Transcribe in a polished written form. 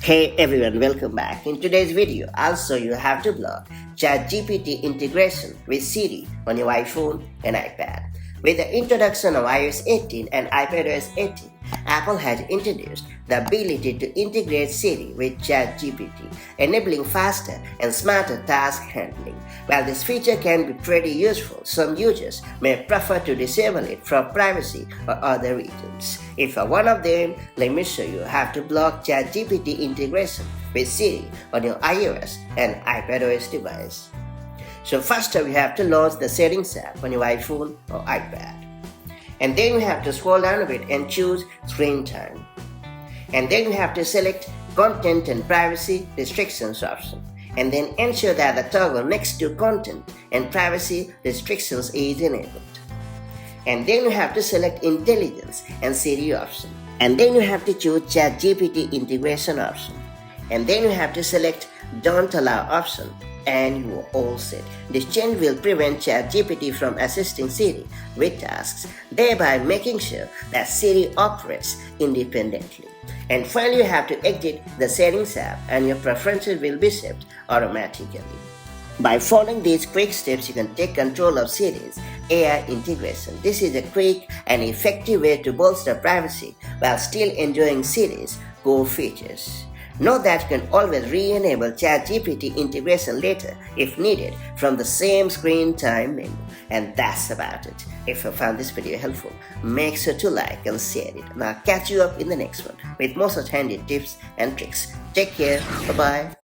Hey everyone, welcome back. In today's video, I'll show you how to block ChatGPT integration with Siri on your iPhone and iPad. With the introduction of iOS 18 and iPadOS 18, Apple has introduced the ability to integrate Siri with ChatGPT, enabling faster and smarter task handling. While this feature can be pretty useful, some users may prefer to disable it for privacy or other reasons. If you're one of them, let me show you how to block ChatGPT integration with Siri on your iOS and iPadOS device. So first we have to launch the Settings app on your iPhone or iPad. And then we have to scroll down a bit and choose Screen Time. And then we have to select Content and Privacy Restrictions option. And then ensure that the toggle next to Content and Privacy Restrictions is enabled. And then you have to select Intelligence and Siri option. And then you have to choose ChatGPT integration option. And then you have to select Don't Allow option. And you are all set. This change will prevent ChatGPT from assisting Siri with tasks, thereby making sure that Siri operates independently. And finally, you have to exit the Settings app and your preferences will be set automatically. By following these quick steps, you can take control of Siri's AI integration. This is a quick and effective way to bolster privacy while still enjoying Siri's core features. Note that you can always re-enable ChatGPT integration later if needed from the same Screen Time menu. And that's about it. If you found this video helpful, make sure to like and share it. And I'll catch you up in the next one with more such handy tips and tricks. Take care. Bye-bye.